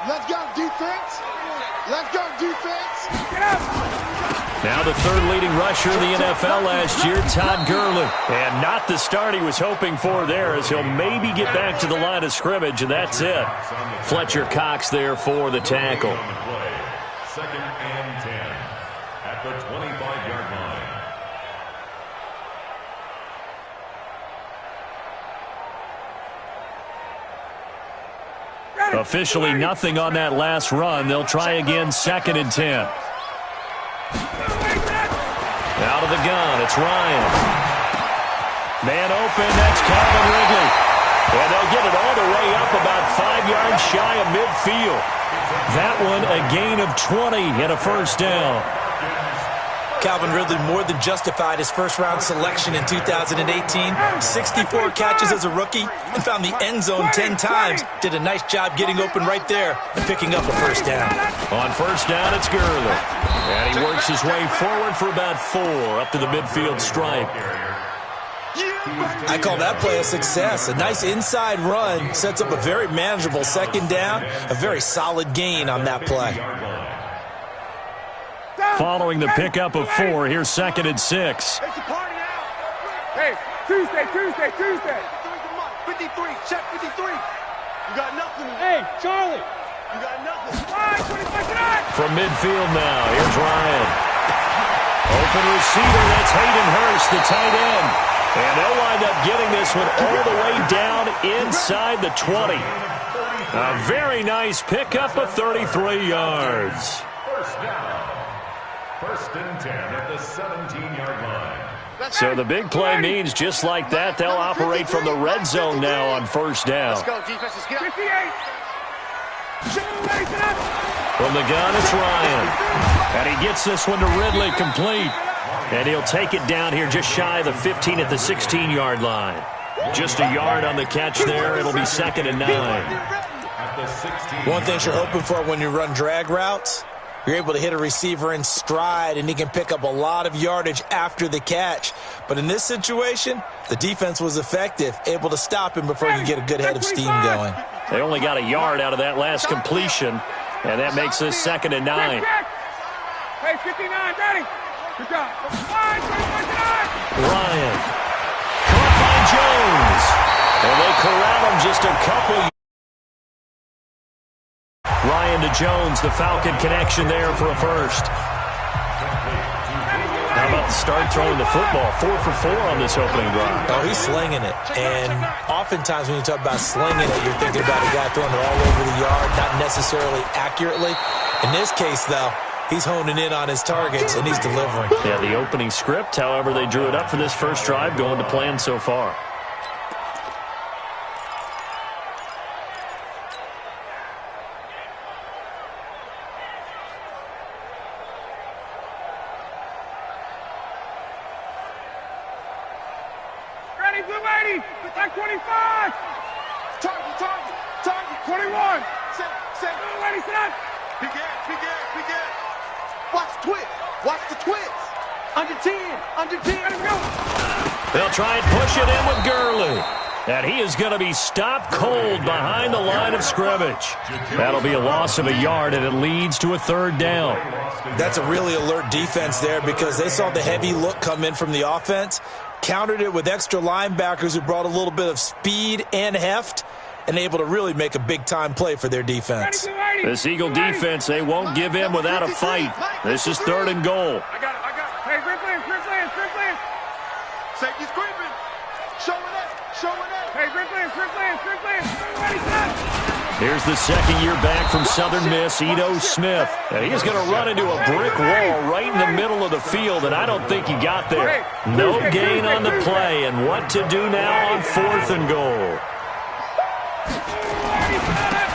Let's go, defense. Let's go, defense. Get up. Now the third leading rusher in the NFL last year, Todd Gurley. And not the start he was hoping for there, as he'll maybe get back to the line of scrimmage, and that's it. Fletcher Cox there for the tackle. 2nd and 10 at the 25-yard line. Officially nothing on that last run. They'll try again, 2nd and 10. Out of the gun, it's Ryan. Man open, that's Calvin Ridley. And they'll get it all the way up about 5 yards shy of midfield. That one a gain of 20 and a first down. Calvin Ridley more than justified his first-round selection in 2018. 64 catches as a rookie and found the end zone 10 times. Did a nice job getting open right there and picking up a first down. On first down, it's Gurley. And he works his way forward for about 4 up to the midfield stripe. I call that play a success. A nice inside run sets up a very manageable second down. A very solid gain on that play. Following the pickup of 4, here's 2nd and 6. It's a party now. Hey, Tuesday. 53, check 53. You got nothing. Hey, Charlie. You got nothing. 25. From midfield now, here's Ryan. Open receiver, that's Hayden Hurst, the tight end. And they'll wind up getting this one all the way down inside the 20. A very nice pickup of 33 yards. First down. 1st and 10 at the 17-yard line. So the big play means just like that, they'll operate from the red zone now on first down. Let's go, defense. Let's get 58. From the gun, it's Ryan. And he gets this one to Ridley complete. And he'll take it down here just shy of the 15 at the 16-yard line. Just a yard on the catch there. It'll be 2nd and 9. One thing you're hoping for when you run drag routes, you're able to hit a receiver in stride, and he can pick up a lot of yardage after the catch. But in this situation, the defense was effective, able to stop him before he could get a good head of steam going. They only got a yard out of that last completion, and that makes this 2nd and 9. Hey, 59, ready. Good job. Ryan. Caught by Jones. And they corral him just a couple. Ryan to Jones, the Falcon connection there for a first. How about the start throwing the football? 4 for 4 on this opening drive. Oh, he's slinging it. And oftentimes when you talk about slinging it, you're thinking about a guy throwing it all over the yard, not necessarily accurately. In this case, though, he's honing in on his targets, and he's delivering. Yeah, the opening script, however, they drew it up for this first drive, going to plan so far. Ready, blue 80. Back 25. Target. 21. Set. Blue 80, sit up. Big ass. Watch the twist. Under 10. Let him go. They'll try and push it in with Gurley. And he is going to be stopped cold behind the line of scrimmage. That'll be a loss of a yard, and it leads to a 3rd down. That's a really alert defense there because they saw the heavy look come in from the offense, countered it with extra linebackers who brought a little bit of speed and heft, and able to really make a big-time play for their defense. This Eagle defense, they won't give in without a fight. This is 3rd and goal. I got it. Hey, grip lands. Safety's gripping. Showing up. Hey, grip lands. Ready, set. Here's the second year back from Southern Miss, Ito Smith. And he's going to run into a brick wall right in the middle of the field, and I don't think he got there. No gain on the play, and what to do now on 4th and goal.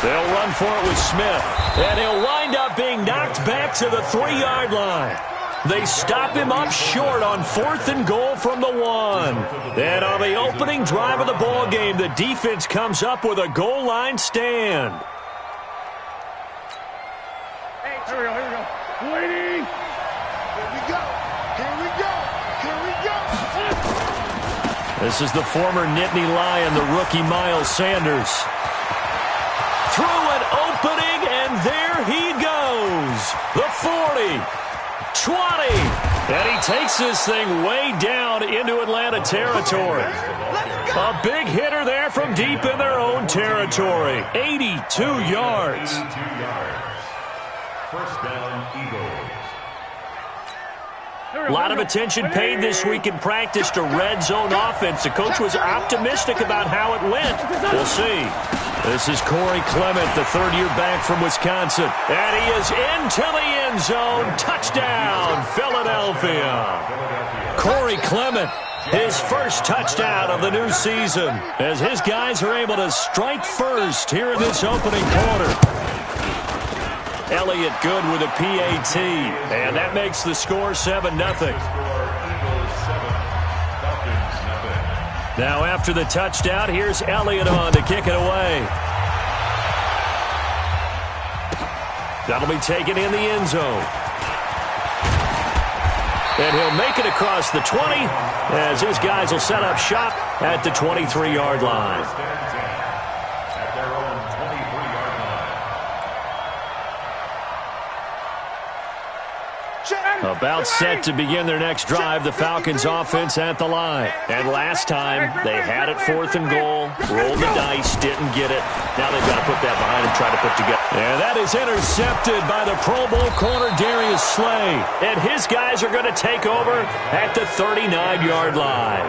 They'll run for it with Smith, and he'll wind up being knocked back to the 3-yard line. They stop him up short on 4th and goal from the 1. And on the opening drive of the ball game, the defense comes up with a goal line stand. Hey, here we go. Waiting. Here we go. This is the former Nittany Lion, the rookie Miles Sanders. through an opening, and there he goes. The 40, 20, and he takes this thing way down into Atlanta territory. A big hitter there from deep in their own territory. 82 yards. First down, Eagles. A lot of attention paid this week in practice to red zone offense. The coach was optimistic about how it went. We'll see. This is Corey Clement, the third-year back from Wisconsin. And he is into the end zone. Touchdown, Philadelphia. Corey Clement, his first touchdown of the new season, as his guys are able to strike first here in this opening quarter. Elliott good with a PAT, and that makes the score 7-0. Now after the touchdown, here's Elliott on to kick it away. That'll be taken in the end zone. And he'll make it across the 20 as his guys will set up shop at the 23-yard line. About set to begin their next drive, the Falcons offense at the line. And last time, they had it 4th and goal, rolled the dice, didn't get it. Now they've got to put that behind them, try to put together. And that is intercepted by the Pro Bowl corner Darius Slay. And his guys are going to take over at the 39-yard line.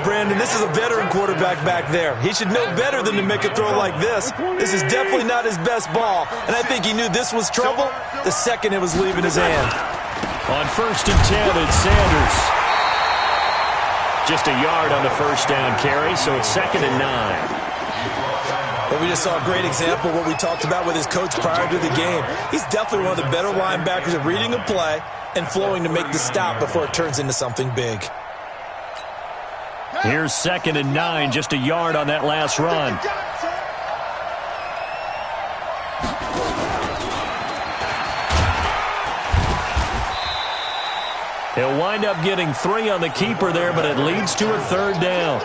Brandon, this is a veteran quarterback back there. He should know better than to make a throw like this. This is definitely not his best ball, and I think he knew this was trouble the second it was leaving his hand. On 1st and 10, it's Sanders. Just a yard on the first down carry, so it's 2nd and 9. But we just saw a great example of what we talked about with his coach prior to the game. He's definitely one of the better linebackers at reading a play and flowing to make the stop before it turns into something big. Here's 2nd and 9, just a yard on that last run. He'll wind up getting 3 on the keeper there, but it leads to a 3rd down.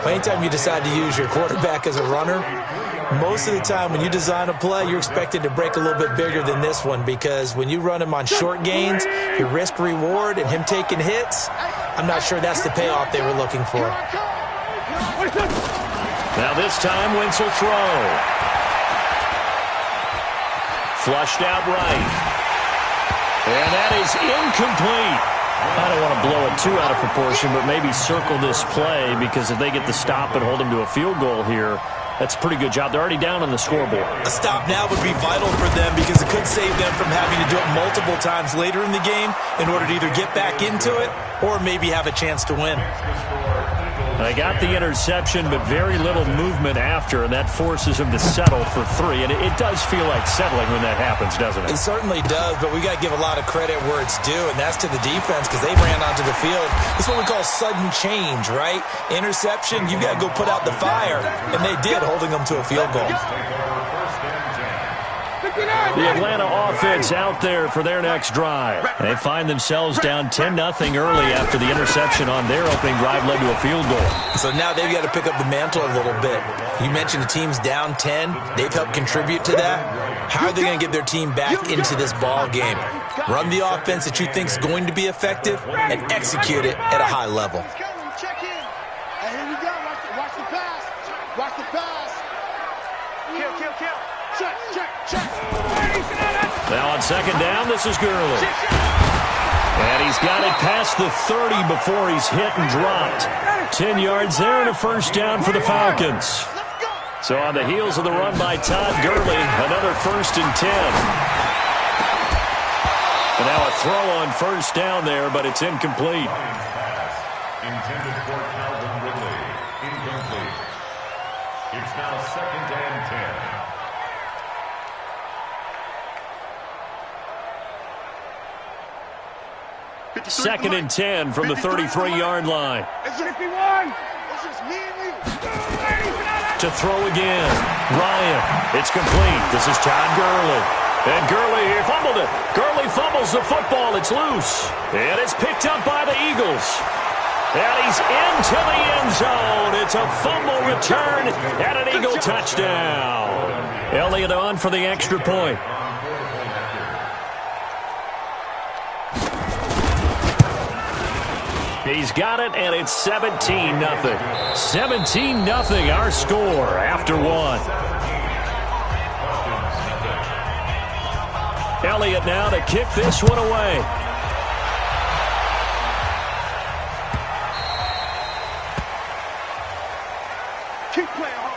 Anytime you decide to use your quarterback as a runner, most of the time when you design a play, you're expected to break a little bit bigger than this one, because when you run him on short gains, your risk-reward and him taking hits, I'm not sure that's the payoff they were looking for. Now this time, Wentz will throw. Flushed out right. And that is incomplete. I don't want to blow it too out of proportion, but maybe circle this play, because if they get the stop and hold them to a field goal here, that's a pretty good job. They're already down on the scoreboard. A stop now would be vital for them, because it could save them from having to do it multiple times later in the game in order to either get back into it or maybe have a chance to win. They got the interception, but very little movement after, and that forces them to settle for 3. And it does feel like settling when that happens, doesn't it? It certainly does, but we got to give a lot of credit where it's due, and that's to the defense, because they ran onto the field. It's what we call sudden change, right? Interception, you got to go put out the fire, and they did, holding them to a field goal. The Atlanta offense out there for their next drive. They find themselves down 10-0 early after the interception on their opening drive led to a field goal. So now they've got to pick up the mantle a little bit. You mentioned the team's down 10. They've helped contribute to that. How are they going to get their team back into this ball game? Run the offense that you think is going to be effective and execute it at a high level. Check in. And here we go. Watch the pass. Watch the pass. Kill. Check. Now on 2nd down, this is Gurley. And he's got it past the 30 before he's hit and dropped. 10 yards there and a first down for the Falcons. So on the heels of the run by Todd Gurley, another 1st and 10. And now a throw on first down there, but it's incomplete. Intended for Calvin Ridley. Incomplete. It's now 2nd and 10. 2nd and 10 from the 33-yard line. It's 51. It's just me and you. To throw again. Ryan. It's complete. This is Todd Gurley. And Gurley here fumbled it. Gurley fumbles the football. It's loose. And it's picked up by the Eagles. And he's into the end zone. It's a fumble return and an Eagle touchdown. Elliott on for the extra point. He's got it, and it's 17-0. 17-0, our score after one. Elliott now to kick this one away. Keep playing hard.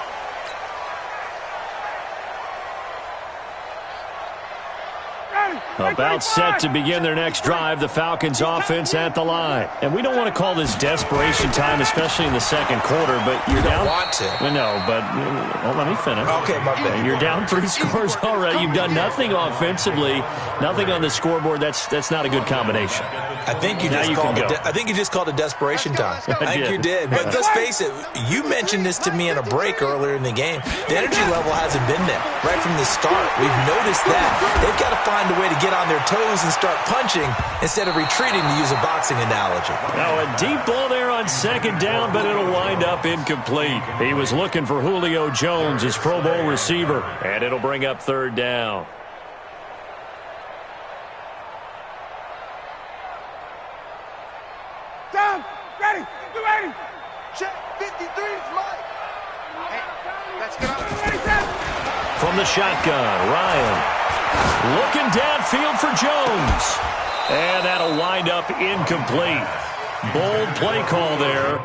About set to begin their next drive, the Falcons offense at the line. And we don't want to call this desperation time, especially in the second quarter, but you're down. You don't want to. No, but well, let me finish. Okay, my bad. You're down 3 scores already. You've done nothing offensively, nothing on the scoreboard. That's not a good combination. I think you just called it desperation time. I think you did. But let's face it, you mentioned this to me in a break earlier in the game. The energy level hasn't been there right from the start. We've noticed that. They've got to find a way to get on their toes and start punching instead of retreating, to use a boxing analogy. Now a deep ball there on second down, but it'll wind up incomplete. He was looking for Julio Jones, his Pro Bowl receiver, and it'll bring up third down. Down, ready, get ready. Check, 53 is Mike. Hey, let's get on. From the shotgun, Ryan looking downfield for Jones. And that'll wind up incomplete. Bold play call there.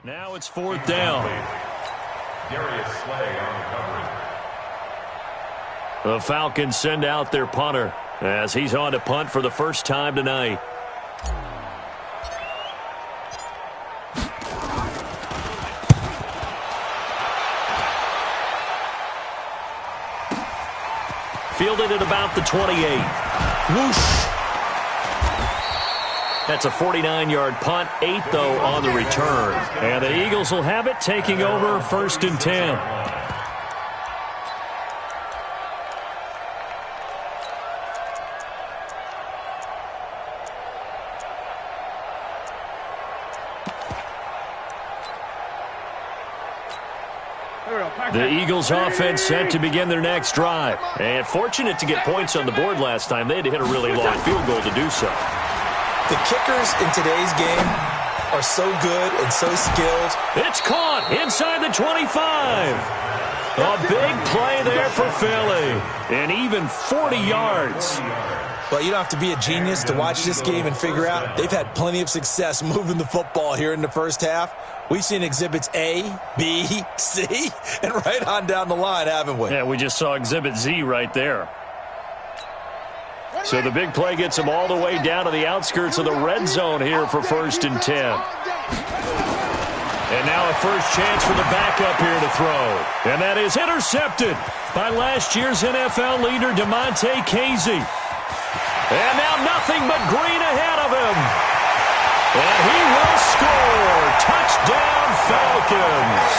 Now it's fourth down. The Falcons send out their punter as he's on to punt for the first time tonight. Fielded at about the 28. Whoosh! That's a 49-yard punt, 8, though, on the return. And the Eagles will have it, taking over first and 10. The Eagles offense set to begin their next drive. And fortunate to get points on the board last time. They had to hit a really long field goal to do so. The kickers in today's game are so good and so skilled. It's caught inside the 25. A big play there for Philly. And even 40 yards. Well, you don't have to be a genius to watch this game and figure out they've had plenty of success moving the football here in the first half. We've seen exhibits A, B, C, and right on down the line, haven't we? Yeah, we just saw exhibit Z right there. So the big play gets them all the way down to the outskirts of the red zone here for 1st and 10. And now a first chance for the backup here to throw. And that is intercepted by last year's NFL leader, Cgi. And now nothing but green ahead of him. And he will score. Touchdown, Falcons.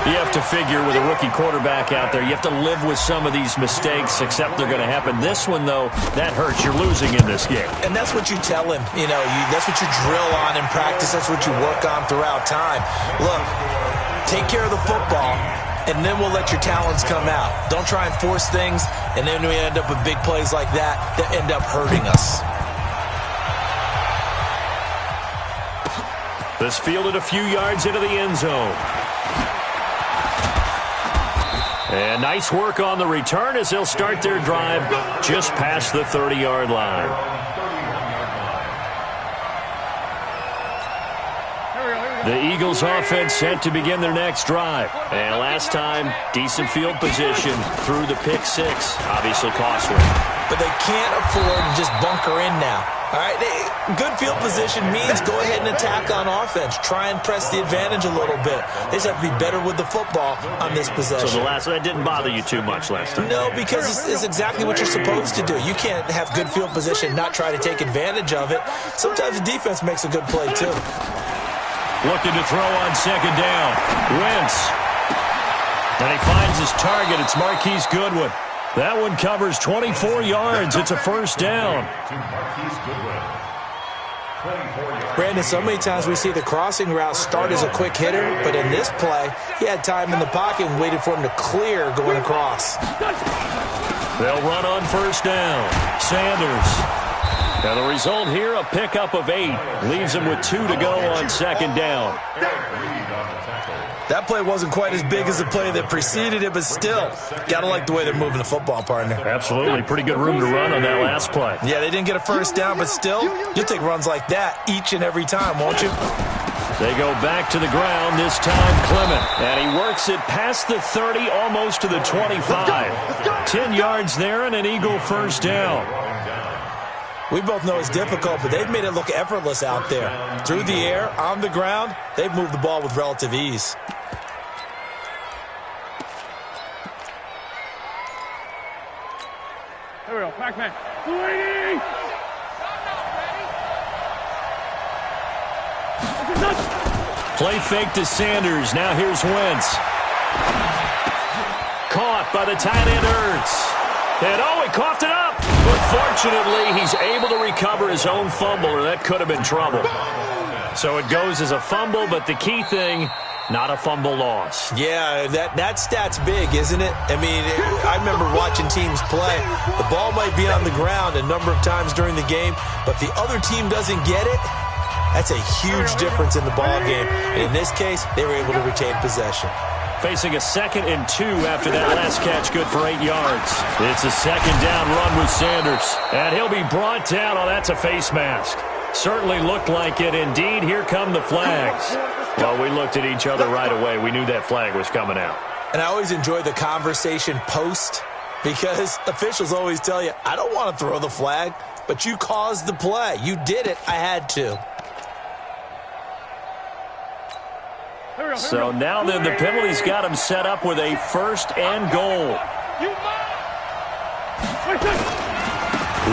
You have to figure with a rookie quarterback out there, you have to live with some of these mistakes, except they're going to happen. This one, though, that hurts. You're losing in this game. And that's what you tell him. You know, that's what you drill on in practice. That's what you work on throughout time. Look, take care of the football, and then we'll let your talents come out. Don't try and force things, and then we end up with big plays like that end up hurting us. This fielded a few yards into the end zone. And nice work on the return as they'll start their drive just past the 30-yard line. The Eagles offense set to begin their next drive. And last time, decent field position through the pick six. Obviously costly. But they can't afford to just bunker in now. All right, good field position means go ahead and attack on offense. Try and press the advantage a little bit. They just have to be better with the football on this possession. So that didn't bother you too much last time? No, because it's exactly what you're supposed to do. You can't have good field position and not try to take advantage of it. Sometimes the defense makes a good play, too. Looking to throw on 2nd down. Wentz. And he finds his target. It's Marquise Goodwin. That one covers 24 yards. It's a 1st down. Brandon, so many times we see the crossing route start as a quick hitter, but in this play, he had time in the pocket and waited for him to clear going across. They'll run on 1st down. Sanders. Now the result here, a pickup of 8. Leaves him with 2 to go on 2nd down. That play wasn't quite as big as the play that preceded it, but still, gotta like the way they're moving the football, partner. Absolutely. Pretty good room to run on that last play. Yeah, they didn't get a 1st down, but still, you'll take runs like that each and every time, won't you? They go back to the ground, this time Clement. And he works it past the 30, almost to the 25. 10 yards there and an Eagle 1st down. We both know it's difficult, but they've made it look effortless out there. Through the air, on the ground, they've moved the ball with relative ease. Here we go, Pac-Man. Play fake to Sanders. Now here's Wentz. Caught by the tight end Ertz. And he coughed it up. But fortunately, he's able to recover his own fumble, or that could have been trouble. So it goes as a fumble, but the key thing, not a fumble loss. Yeah, that stat's big, isn't it? I mean, I remember watching teams play. The ball might be on the ground a number of times during the game, but if the other team doesn't get it, that's a huge difference in the ball game. And in this case, they were able to retain possession. Facing a 2nd and 2 after that last catch, good for 8 yards. It's a 2nd down run with Sanders. And he'll be brought down. Oh, that's a face mask. Certainly looked like it. Indeed, here come the flags. Well, we looked at each other right away. We knew that flag was coming out. And I always enjoy the conversation post, because officials always tell you, I don't want to throw the flag, but you caused the play. You did it. I had to. So now then, the penalty's got him set up with a 1st and goal.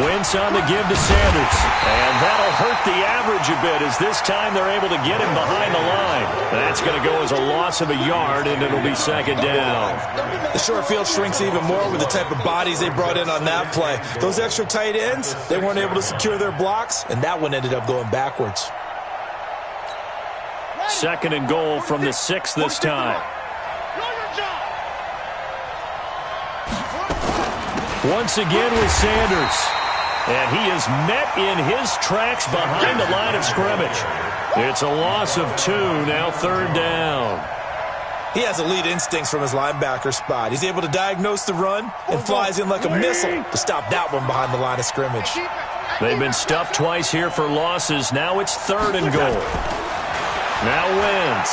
Wentz on the give to Sanders. And that'll hurt the average a bit, as this time they're able to get him behind the line. That's going to go as a loss of a yard, and it'll be 2nd down. The short field shrinks even more with the type of bodies they brought in on that play. Those extra tight ends, they weren't able to secure their blocks, and that one ended up going backwards. 2nd and goal from the 6 this time. Once again with Sanders. And he is met in his tracks behind the line of scrimmage. It's a loss of 2, now 3rd down. He has elite instincts from his linebacker spot. He's able to diagnose the run and flies in like a missile to stop that one behind the line of scrimmage. They've been stuffed twice here for losses. Now it's 3rd and goal. Now Wentz.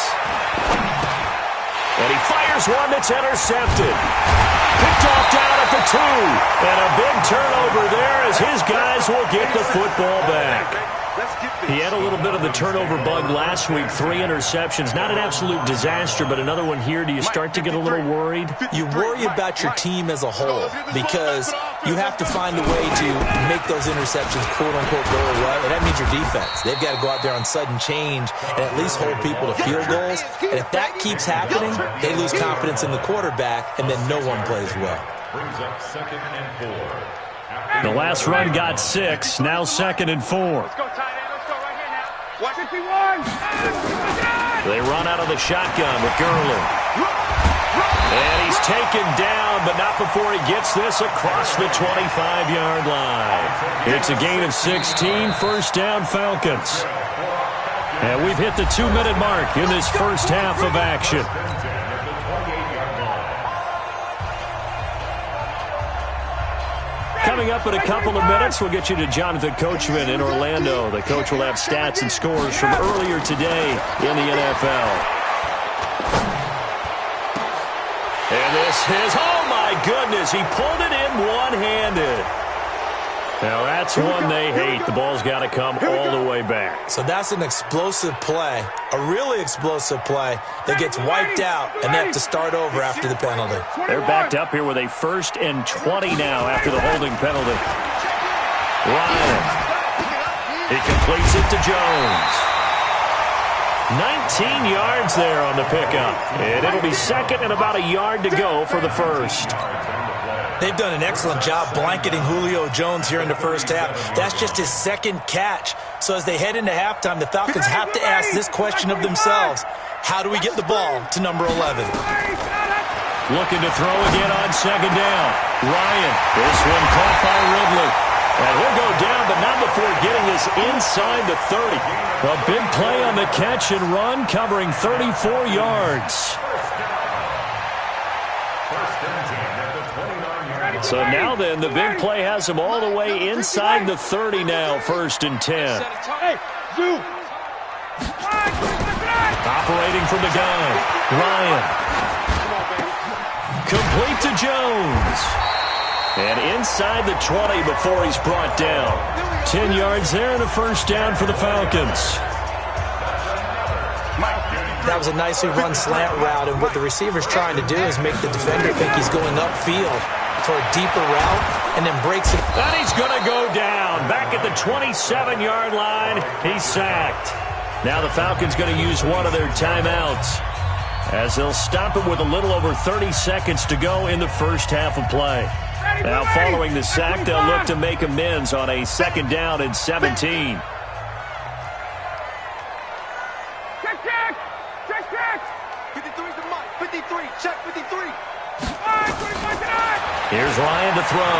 And he fires one that's intercepted. Picked off down at the 2. And a big turnover there as his guys will get the football back. He had a little bit of the turnover bug last week, 3 interceptions. Not an absolute disaster, but another one here. Do you start to get a little worried? You worry about your team as a whole because you have to find a way to make those interceptions, quote-unquote, go away, and that means your defense. They've got to go out there on sudden change and at least hold people to field goals. And if that keeps happening, they lose confidence in the quarterback, and then no one plays well. Brings up 2nd and 4. The last run got 6, now 2nd and 4. Let's go, tight end. Let's go right here now. 51. They run out of the shotgun with Gurley. And he's taken down, but not before he gets this across the 25-yard line. It's a gain of 16, 1st down Falcons. And we've hit the 2-minute mark in this first half of action. Coming up in a couple of minutes, we'll get you to Jonathan Coachman in Orlando. The coach will have stats and scores from earlier today in the NFL. And this is, oh my goodness, he pulled it in one-handed. Now that's one they hate. The ball's got to come all the way back. So that's an explosive play, a really explosive play that gets wiped out, and they have to start over after the penalty. They're backed up here with a 1st and 20 now after the holding penalty. Ryan. He completes it to Jones. 19 yards there on the pickup. And it'll be 2nd and about a yard to go for the 1st. They've done an excellent job blanketing Julio Jones here in the first half. That's just his 2nd catch. So as they head into halftime, the Falcons have to ask this question of themselves. How do we get the ball to number 11? Looking to throw again on 2nd down. Ryan, this one caught by Ridley. And he'll go down, but not before getting this inside the 30. A big play on the catch and run, covering 34 yards. So now then, the big play has him all the way inside the 30 now, 1st and 10. Operating from the gun, Ryan. Complete to Jones. And inside the 20 before he's brought down. 10 yards there and a 1st down for the Falcons. That was a nicely run slant route, and what the receiver's trying to do is make the defender think he's going upfield for a deeper route, and then breaks it. And he's going to go down. Back at the 27-yard line, he's sacked. Now the Falcons going to use one of their timeouts as they'll stop it with a little over 30 seconds to go in the first half of play. Now following the sack, they'll look to make amends on a 2nd down and 17. Check. 53's the mark. 53. Check 53. Here's Ryan to throw.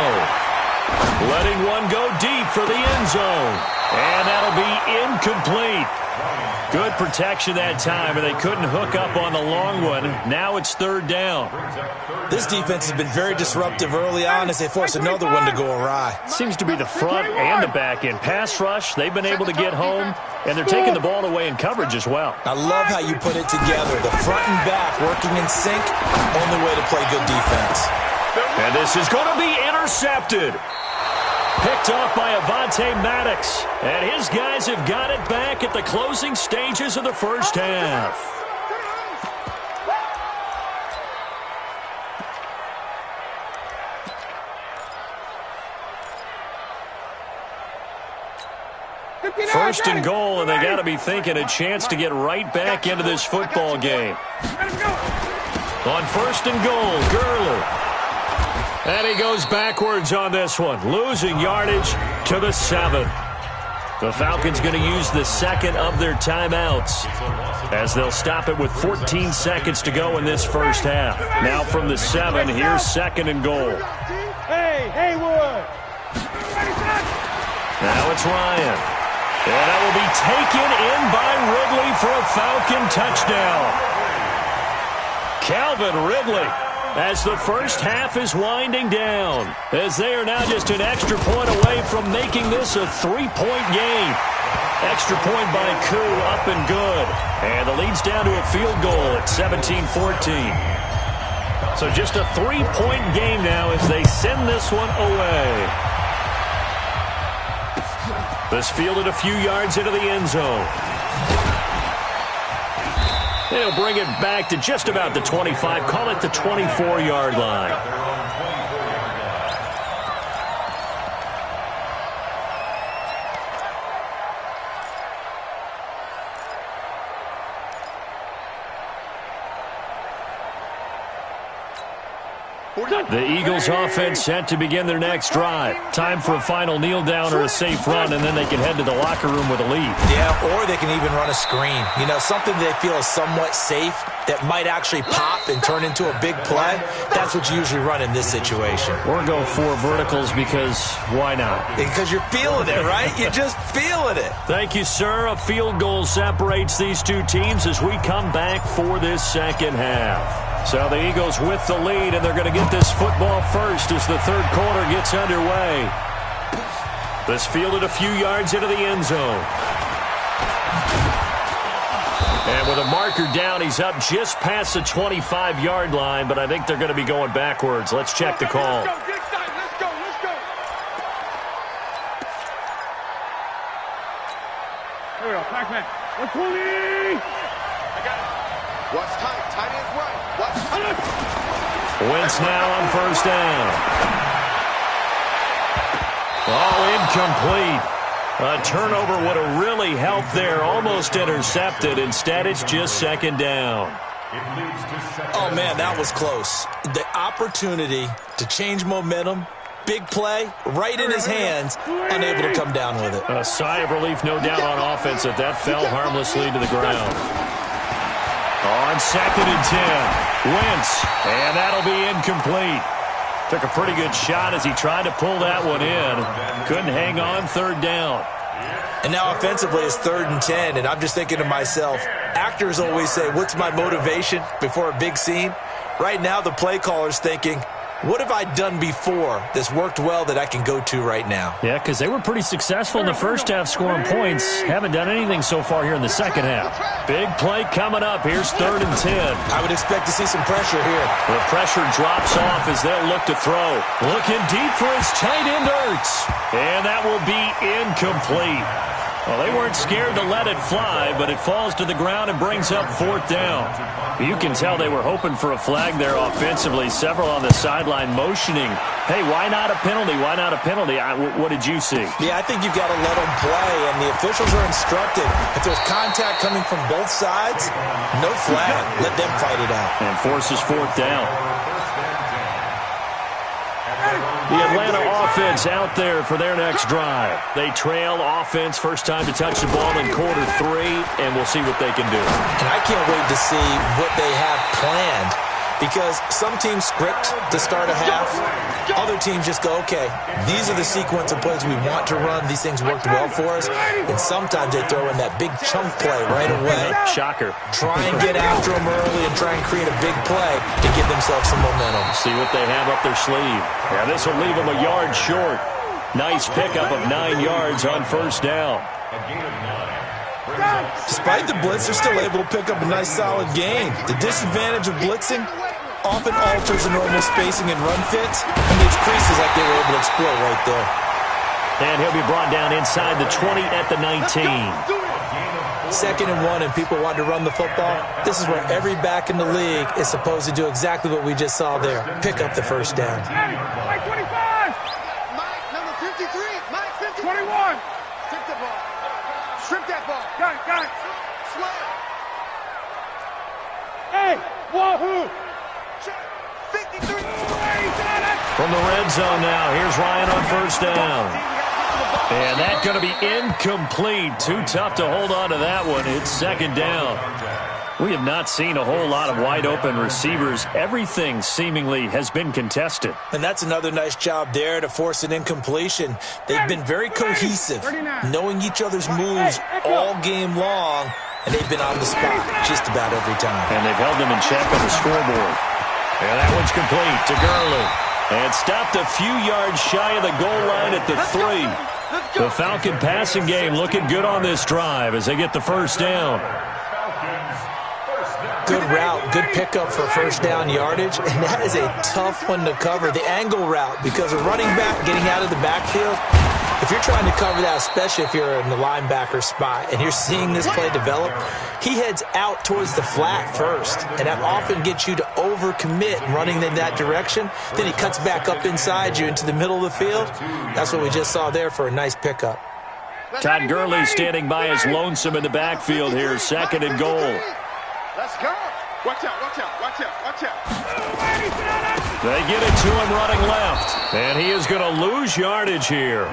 Letting one go deep for the end zone. And that'll be incomplete. Good protection that time, and they couldn't hook up on the long one. Now it's 3rd down. This defense has been very disruptive early on as they force another one to go awry. Seems to be the front and the back end. Pass rush, they've been able to get home, and they're taking the ball away in coverage as well. I love how you put it together. The front and back working in sync, only way to play good defense. And this is going to be intercepted. Picked off by Avonte Maddox. And his guys have got it back at the closing stages of the first half. First and goal, and they got to be thinking a chance to get right back into this football game. On 1st and goal, Gurley. And he goes backwards on this one, losing yardage to the 7. The Falcons going to use the 2nd of their timeouts as they'll stop it with 14 seconds to go in this first half. Now from the 7, here's 2nd and goal. Hey, Haywood. Now it's Ryan. And that will be taken in by Ridley for a Falcon touchdown. Calvin Ridley, as the first half is winding down, as they are now just an extra point away from making this a 3-point game. Extra point by Koo, up and good. And the lead's down to a field goal at 17-14. So just a 3-point game now as they send this one away. This fielded a few yards into the end zone. They'll bring it back to just about the 25. Call it the 24-yard line. The Eagles offense set to begin their next drive. Time for a final kneel down or a safe run, and then they can head to the locker room with a lead. Yeah, or they can even run a screen. You know, something they feel is somewhat safe that might actually pop and turn into a big play. That's what you usually run in this situation. Or go 4 verticals because why not? Because you're feeling it, right? You're just feeling it. Thank you, sir. A field goal separates these two teams as we come back for this second half. So the Eagles with the lead, and they're going to get this football first as the third quarter gets underway. This fielded a few yards into the end zone. And with a marker down, he's up just past the 25-yard line, but I think they're going to be going backwards. Let's check the call. Let's go. Here we go, Pac-Man. 120! Watch tight. Tight ends right. Watch. Wentz now on first down. Incomplete. A turnover would have really helped there. Almost intercepted. Instead, it's just second down. Oh, man, that was close. The opportunity to change momentum, big play, right in his hands, unable to come down with it. A sigh of relief, no doubt, on offense that fell harmlessly to the ground. On second and 10, Wentz, and that'll be incomplete. Took a pretty good shot as he tried to pull that one in. Couldn't hang on, third down. And now offensively it's 3rd and 10, and I'm just thinking to myself, actors always say, what's my motivation before a big scene? Right now the play caller's thinking, what have I done before that's worked well that I can go to right now? Yeah, because they were pretty successful in the first half scoring points. Haven't done anything so far here in the second half. Big play coming up. Here's 3rd and 10. I would expect to see some pressure here. The pressure drops off as they'll look to throw. Looking deep for his tight end, Ertz. And that will be incomplete. Well, they weren't scared to let it fly, but it falls to the ground and brings up 4th down. You can tell they were hoping for a flag there offensively. Several on the sideline motioning. Hey, why not a penalty? Why not a penalty? What did you see? Yeah, I think you've got to let them play, and the officials are instructed. If there's contact coming from both sides, no flag. Let them fight it out. And forces 4th down. The Atlanta offense out there for their next drive. They trail offense, first time to touch the ball in quarter 3, and we'll see what they can do. And I can't wait to see what they have planned, because some teams script to start a half. Other teams just go, okay, these are the sequence of plays we want to run. These things worked well for us. And sometimes they throw in that big chunk play right away. Shocker. Try and get after them early and try and create a big play to give themselves some momentum. See what they have up their sleeve. Yeah, this will leave them a yard short. Nice pickup of 9 yards on first down. Despite the blitz, they're still able to pick up a nice solid gain. The disadvantage of blitzing often alters the normal spacing and run fits and leaves creases like they were able to exploit right there. And he'll be brought down inside the 20 at the 19. 2nd and 1, and people want to run the football. This is where every back in the league is supposed to do exactly what we just saw there. Pick up the first down. Mike 25! Mike, number 53. Mike, 53. 21! Strip the ball. Strip that ball. Got it. Slam. Hey, wahoo! 53. From the red zone now, here's Ryan on first down. And that's going to be incomplete. Too tough to hold on to that one. It's second down. We have not seen a whole lot of wide-open receivers. Everything seemingly has been contested. And that's another nice job there to force an incompletion. They've been very cohesive, knowing each other's moves all game long, and they've been on the spot just about every time. And they've held them in check on the scoreboard. And that one's complete to Gurley. And stopped a few yards shy of the goal line at the 3. The Falcon passing game looking good on this drive as they get the first down. Good route, good pickup for first down yardage, and that is a tough one to cover, the angle route, because a running back getting out of the backfield, if you're trying to cover that, especially if you're in the linebacker spot and you're seeing this play develop, he heads out towards the flat first, and that often gets you to overcommit running in that direction. Then he cuts back up inside you into the middle of the field. That's what we just saw there for a nice pickup. Todd Gurley standing by as lonesome in the backfield here, 2nd and goal. Let's go. Watch out, watch out, watch out, watch out. They get it to him running left, and he is going to lose yardage here.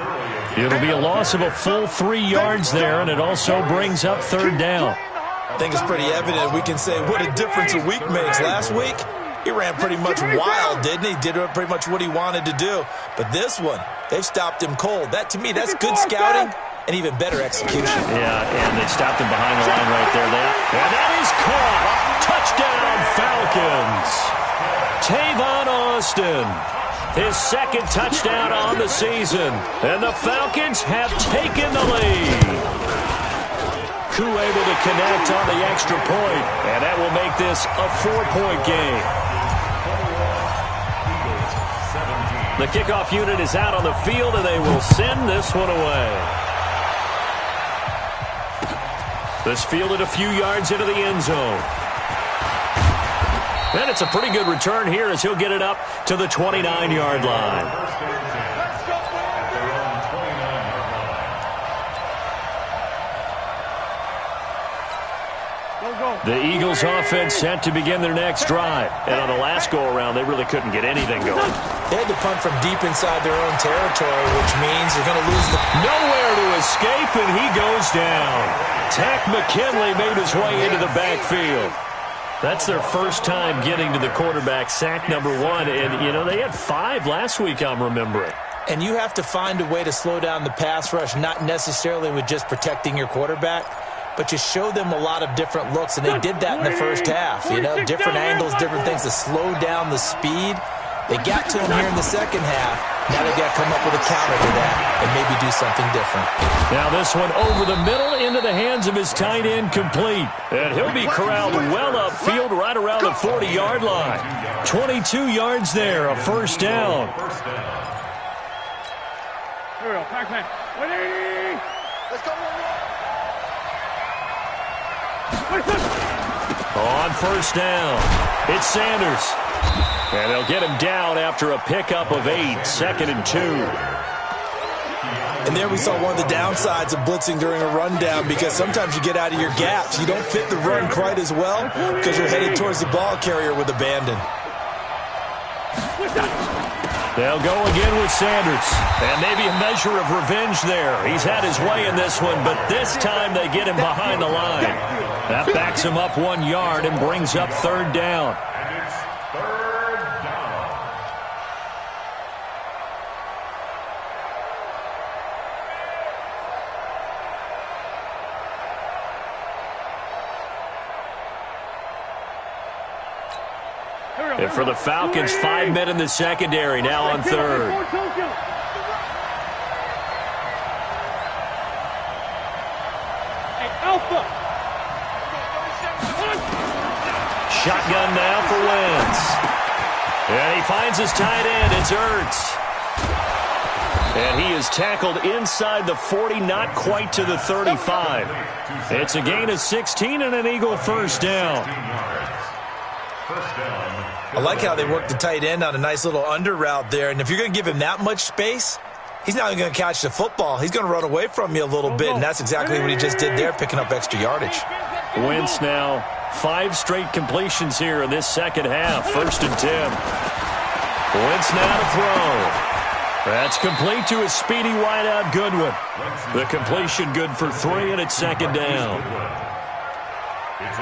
It'll be a loss of a full 3 yards there, and it also brings up 3rd down. I think it's pretty evident. We can say what a difference a week makes. Last week, he ran pretty much wild, didn't he? Did pretty much what he wanted to do. But this one, they've stopped him cold. That, to me, that's good scouting and even better execution. Yeah, and they stopped him behind the line right there. And that is caught. Touchdown, Falcons. Tavon Austin, his 2nd touchdown on the season. And the Falcons have taken the lead. Koo able to connect on the extra point, and that will make this a 4-point game. The kickoff unit is out on the field, and they will send this one away. This fielded a few yards into the end zone. And it's a pretty good return here as he'll get it up to the 29-yard line. The Eagles offense set to begin their next drive. And on the last go-around, they really couldn't get anything going. They had to punt from deep inside their own territory, which means they're going to lose the... Nowhere to escape, and he goes down. Tack McKinley made his way into the backfield. That's their first time getting to the quarterback, sack number 1. And, you know, they had 5 last week, I'm remembering. And you have to find a way to slow down the pass rush, not necessarily with just protecting your quarterback, but you show them a lot of different looks, and they did that in the first half. You know, different angles, different things to slow down the speed. They got to him here in the second half. Now they've got to come up with a counter to that and maybe do something different. Now this one over the middle into the hands of his tight end, complete. And he'll be corralled well upfield right around the 40-yard line. 22 yards there, a first down. Here we go, pack. Let's go. On first down, it's Sanders. And they'll get him down after a pickup of 8, 2nd and 2. And there we saw one of the downsides of blitzing during a rundown, because sometimes you get out of your gaps. You don't fit the run quite as well because you're headed towards the ball carrier with abandon. They'll go again with Sanders. And maybe a measure of revenge there. He's had his way in this one, but this time they get him behind the line. That backs him up 1 yard and brings up 3rd down. And it's 3rd down. And for the Falcons, 5 men in the secondary, now on 3rd. Shotgun now for Wentz. And he finds his tight end. It's Ertz. And he is tackled inside the 40, not quite to the 35. It's a gain of 16 and an Eagle first down. I like how they work the tight end on a nice little under route there. And if you're going to give him that much space, he's not even going to catch the football. He's going to run away from you a little bit, and that's exactly what he just did there, picking up extra yardage. Wentz now 5 straight completions here in this second half. 1st and 10. Wentz now to throw. That's complete to a speedy wideout Goodwin. The completion good for 3, and it's 2nd down.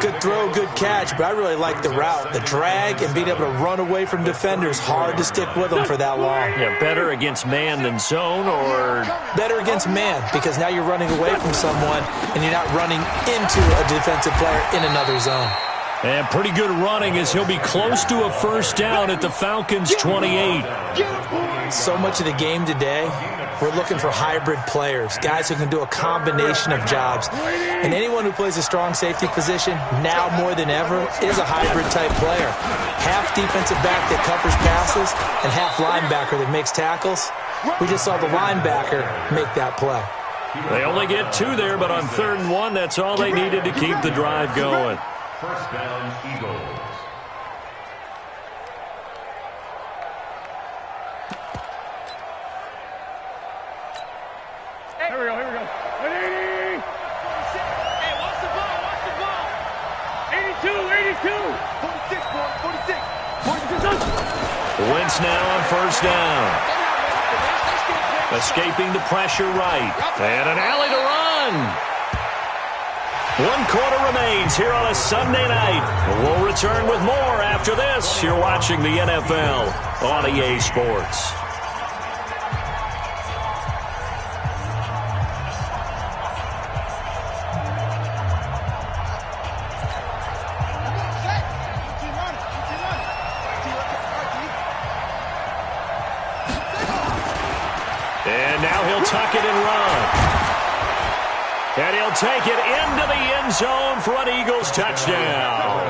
Good throw, good catch, but I really like the route. The drag and being able to run away from defenders, hard to stick with them for that long. Yeah, better against man than zone, or? Better against man, because now you're running away from someone and you're not running into a defensive player in another zone. And pretty good running as he'll be close to a first down at the Falcons' 28. So much of the game today, we're looking for hybrid players, guys who can do a combination of jobs. And anyone who plays a strong safety position, now more than ever, is a hybrid-type player. Half defensive back that covers passes and half linebacker that makes tackles. We just saw the linebacker make that play. They only get 2 there, but on 3rd and 1, that's all they needed to keep the drive going. First down, Eagles. Here we go. 180. Hey, watch the ball. 82. 46. Wentz now on first down. Escaping the pressure right. And an alley to run. 1 quarter remains here on a Sunday night. We'll return with more after this. You're watching the NFL on EA Sports. And now he'll tuck it and run. And he'll take it into the end zone for an Eagles touchdown.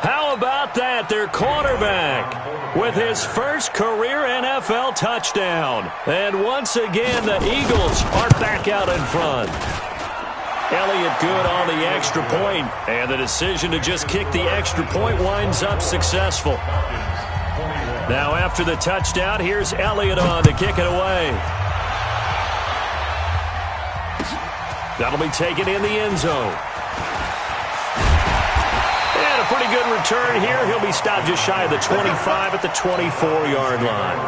How about that? Their quarterback with his first career NFL touchdown. And once again, the Eagles are back out in front. Elliott good on the extra point, and the decision to just kick the extra point winds up successful. Now after the touchdown, here's Elliott on to kick it away. That'll be taken in the end zone. And a pretty good return here. He'll be stopped just shy of the 25 at the 24-yard line.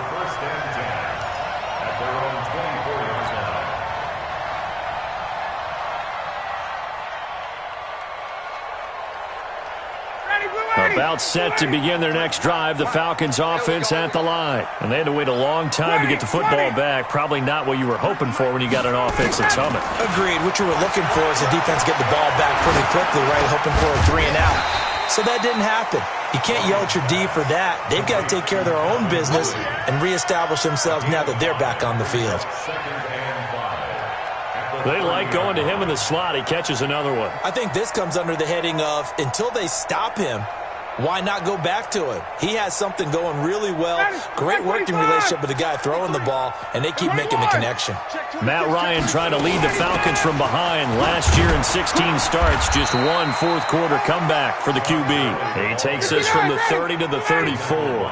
About set to begin their next drive, the Falcons offense at the line. And they had to wait a long time to get the football back. Probably not what you were hoping for when you got an offense that's humming. Agreed. What you were looking for is the defense get the ball back pretty quickly, right? Hoping for a 3 and out. So that didn't happen. You can't yell at your D for that. They've got to take care of their own business and reestablish themselves now that they're back on the field. They like going to him in the slot. He catches another one. I think this comes under the heading of until they stop him, why not go back to him? He has something going really well. Great working relationship with the guy throwing the ball, and they keep making the connection. Matt Ryan trying to lead the Falcons from behind. Last year in 16 starts, just 1 fourth-quarter comeback for the QB. He takes us from the 30 to the 34. 11.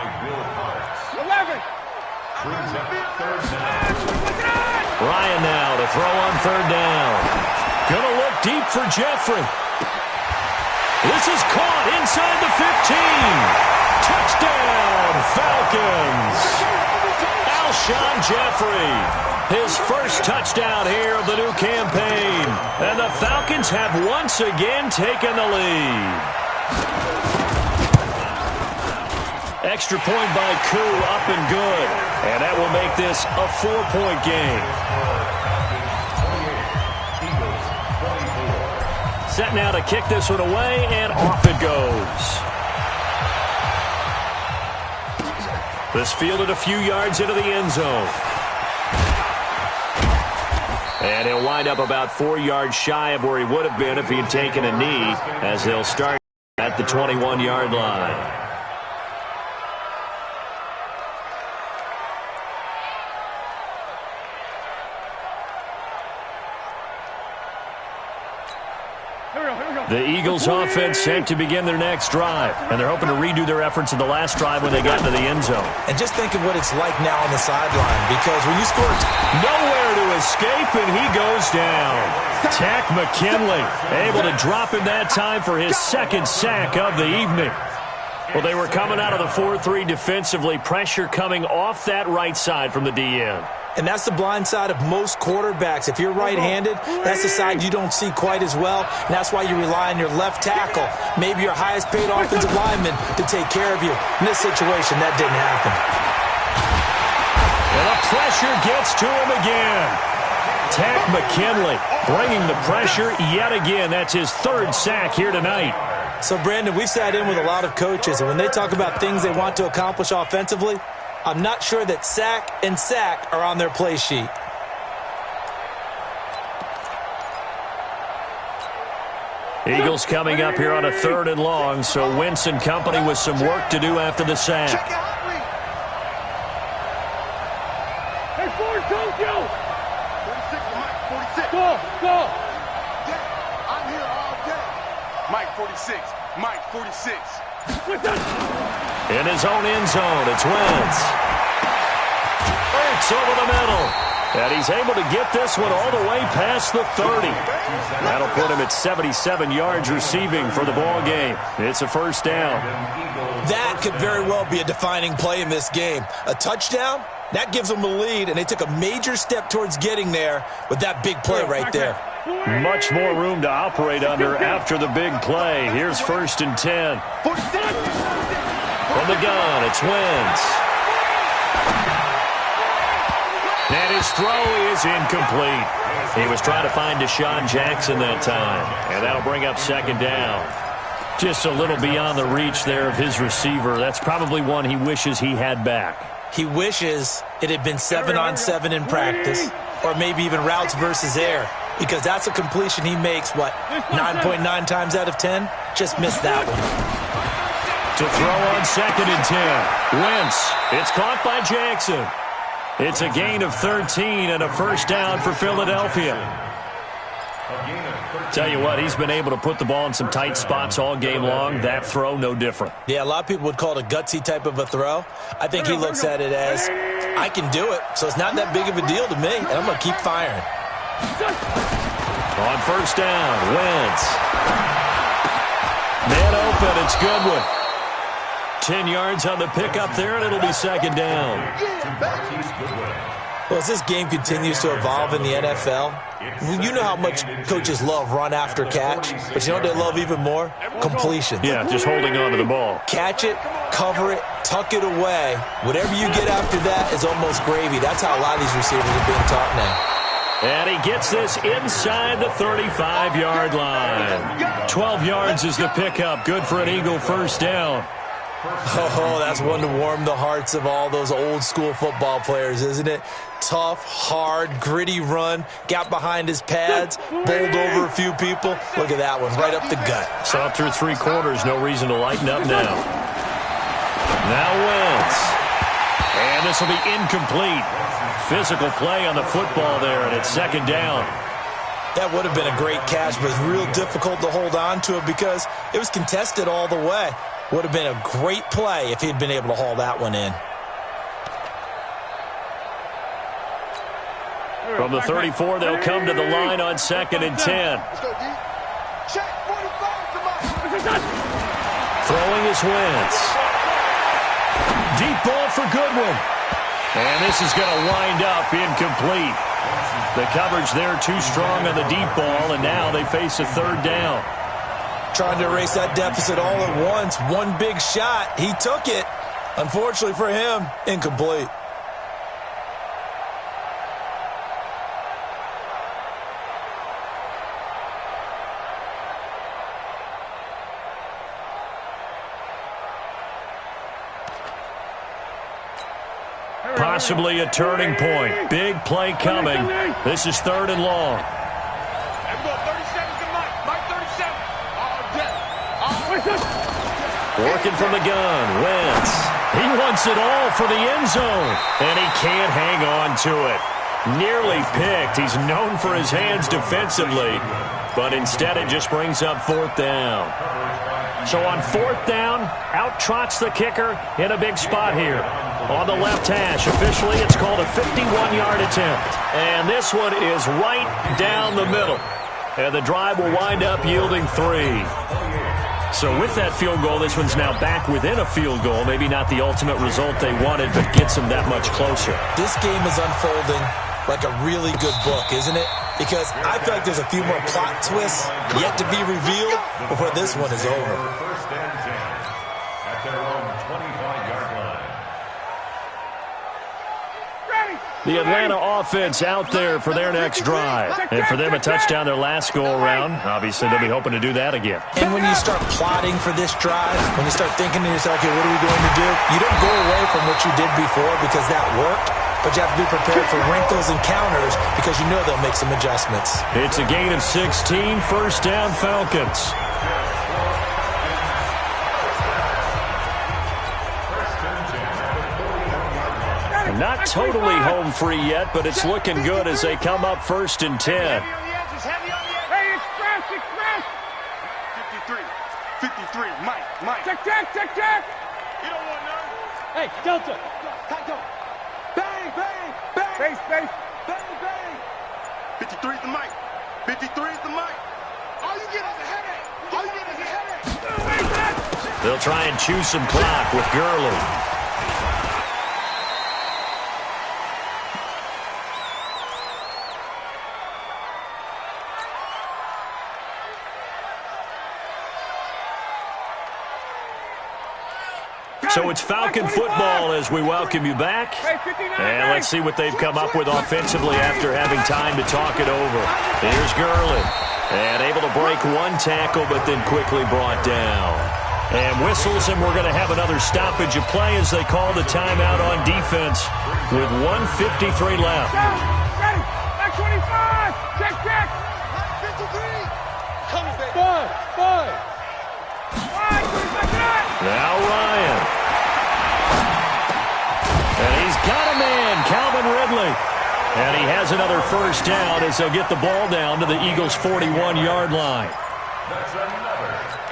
Ryan now to throw on 3rd down. Gonna look deep for Jeffrey. This is caught inside the 15. Touchdown, Falcons. Alshon Jeffrey, his first touchdown here of the new campaign. And the Falcons have once again taken the lead. Extra point by Koo, up and good. And that will make this a 4-point game. Set now to kick this one away, and off it goes. This fielded a few yards into the end zone. And he'll wind up about 4 yards shy of where he would have been if he had taken a knee, as they'll start at the 21-yard line. The Eagles offense set to begin their next drive, and they're hoping to redo their efforts in the last drive when they got into the end zone. And just think of what it's like now on the sideline, because when you score, nowhere to escape, and he goes down. Tack McKinley able to drop him that time for his 2nd sack of the evening. Well, they were coming out of the 4-3 defensively, pressure coming off that right side from the DN. And that's the blind side of most quarterbacks. If you're right-handed, that's the side you don't see quite as well. And that's why you rely on your left tackle, maybe your highest-paid offensive lineman, to take care of you. In this situation, that didn't happen. And the pressure gets to him again. Tack McKinley bringing the pressure yet again. That's his third sack here tonight. So, Brandon, we've sat in with a lot of coaches, and when they talk about things they want to accomplish offensively, I'm not sure that sack and sack are on their play sheet. Eagles coming up here on a 3rd and long, so Wentz and company with some work to do after the sack. Hey, Ford, don't go! 46 to Mike, 46. Go! Yeah, I'm here all day. Mike, 46. Mike, 46. In his own end zone, it's Wentz. Breaks over the middle. And he's able to get this one all the way past the 30. That'll put him at 77 yards receiving for the ball game. It's a first down. That could very well be a defining play in this game. A touchdown, that gives them a lead, and they took a major step towards getting there with that big play right there. Much more room to operate under after the big play. Here's 1st and 10. From the gun, it's Wentz. And his throw is incomplete. He was trying to find Deshaun Jackson that time. And that'll bring up 2nd down. Just a little beyond the reach there of his receiver. That's probably one he wishes he had back. He wishes it had been 7-on-7 in practice, or maybe even routes versus air, because that's a completion he makes, 9.9 times out of 10? Just missed that one. To throw on 2nd and 10. Wentz. It's caught by Jackson. It's a gain of 13 and a first down for Philadelphia. Tell you what, he's been able to put the ball in some tight spots all game long. That throw, no different. Yeah, a lot of people would call it a gutsy type of a throw. I think he looks at it as, I can do it, so it's not that big of a deal to me, and I'm going to keep firing. On first down, Wentz. Man open, it's Goodwin. 10 yards on the pickup there, and it'll be 2nd down. Well, as this game continues to evolve in the NFL, you know how much coaches love run after catch, but you know what they love even more? Completion. Yeah, just holding on to the ball. Catch it, cover it, tuck it away. Whatever you get after that is almost gravy. That's how a lot of these receivers are being taught now. And he gets this inside the 35-yard line. 12 yards is the pickup. Good for an Eagle first down. Oh, that's one to warm the hearts of all those old-school football players, isn't it? Tough, hard, gritty run, got behind his pads, bowled over a few people. Look at that one, right up the gut. Saw through 3 quarters, no reason to lighten up now. Now Wentz. And this will be incomplete. Physical play on the football there, and it's 2nd down. That would have been a great catch, but it's real difficult to hold on to it because it was contested all the way. Would have been a great play if he'd been able to haul that one in. From the 34, they'll come to the line on 2nd and 10. Throwing is Wentz. Deep ball for Goodwin. And this is going to wind up incomplete. The coverage there too strong on the deep ball, and now they face a 3rd down. Trying to erase that deficit all at once. One big shot. He took it. Unfortunately for him, incomplete. Possibly a turning point. Big play coming. This is 3rd and long. Working from the gun, Wentz. He wants it all for the end zone, and he can't hang on to it. Nearly picked. He's known for his hands defensively, but instead it just brings up 4th down. So on 4th down, out trots the kicker in a big spot here. On the left hash, officially it's called a 51-yard attempt. And this one is right down the middle. And the drive will wind up yielding 3. So with that field goal, this one's now back within a field goal. Maybe not the ultimate result they wanted, but gets them that much closer. This game is unfolding like a really good book, isn't it? Because I feel like there's a few more plot twists yet to be revealed before this one is over. First and 10 at their own 25-yard line. The Atlanta offense out there for their next drive. And for them, a touchdown their last go-around. Obviously, they'll be hoping to do that again. And when you start plotting for this drive, when you start thinking to yourself, okay, what are we going to do? You don't go away from what you did before because that worked, but you have to be prepared for wrinkles and counters because you know they'll make some adjustments. It's a gain of 16, first down Falcons. Not totally home free yet, but it's looking good as they come up first and 10. Hey, express! 53, Mike. Check. You don't want none. Hey, Delta. Taco. Bang. Base. Bang. 53 is the Mike. All you get is a headache. They'll try and chew some clock with Gurley. So it's Falcon football as we welcome you back. And let's see what they've come up with offensively after having time to talk it over. Here's Gurley. And able to break one tackle, but then quickly brought down. And whistles, and we're going to have another stoppage of play as they call the timeout on defense with 1:53 left. Ready. Back 25. Check. 53. Coming, baby. 5. Now Ryan. And he's got a man, Calvin Ridley. And he has another first down as they'll get the ball down to the Eagles' 41-yard line.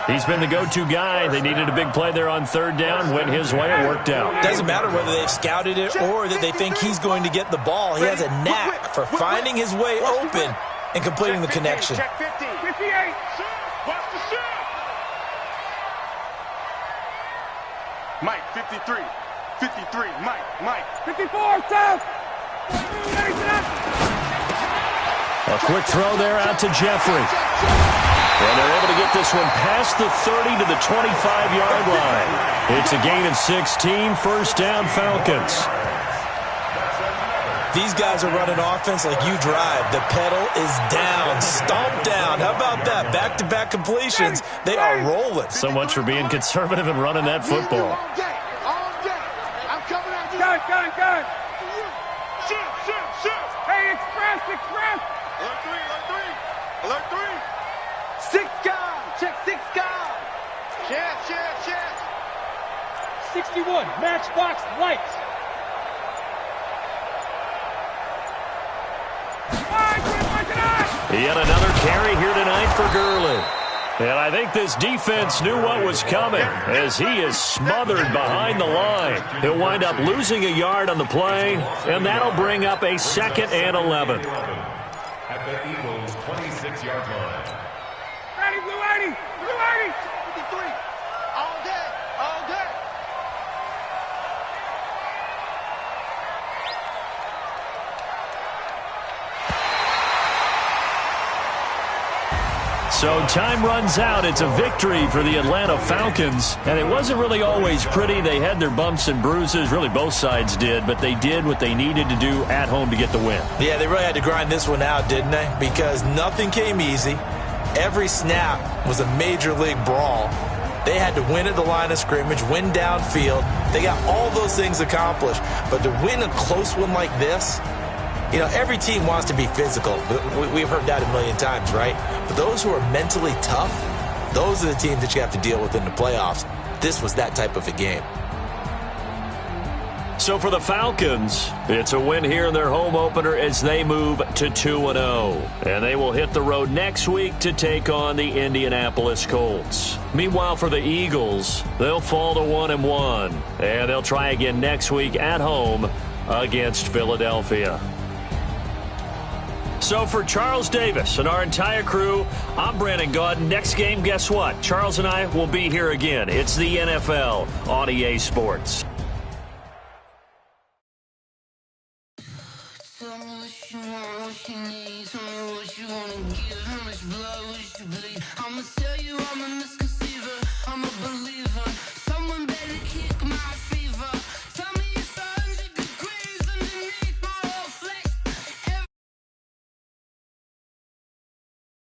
He's been the go-to guy. They needed a big play there on third down. Went his way. It worked out. Doesn't matter whether they've scouted it or that they think he's going to get the ball. He has a knack for finding his way open and completing the connection. Check 50. 58. Watch the shot. Mike, 53. Mike. 54, tough. A quick throw there out to Jeffrey. And they're able to get this one past the 30 to the 25-yard line. It's a gain of 16, first down Falcons. These guys are running offense like you drive. The pedal is down, stomped down. How about that? Back-to-back completions. They are rolling. So much for being conservative and running that football. All day. I'm coming at you. Gun. Shoot. Hey, express. Alert 3. 6 guard. Check 6 guard. Chance. 61. Matchbox lights. He had another carry here tonight for Gurley. And I think this defense knew what was coming as he is smothered behind the line. He'll wind up losing a yard on the play, and that'll bring up a 2nd and 11. At the Eagles' 26-yard line. Ready, Blue 80. 53. All day. So time runs out. It's a victory for the Atlanta Falcons. And it wasn't really always pretty. They had their bumps and bruises. Really, both sides did. But they did what they needed to do at home to get the win. Yeah, they really had to grind this one out, didn't they? Because nothing came easy. Every snap was a major league brawl. They had to win at the line of scrimmage, win downfield. They got all those things accomplished. But to win a close one like this, you know, every team wants to be physical. We've heard that a million times, right? But those who are mentally tough, those are the teams that you have to deal with in the playoffs. This was that type of a game. So for the Falcons, it's a win here in their home opener as they move to 2-0. And they will hit the road next week to take on the Indianapolis Colts. Meanwhile, for the Eagles, they'll fall to 1-1. And they'll try again next week at home against Philadelphia. So for Charles Davis and our entire crew, I'm Brandon Gaudin. Next game, guess what? Charles and I will be here again. It's the NFL on EA Sports. Tell me what you want, what you need. Tell me what you wanna give. How much blood would you bleed? I'ma tell you I'm a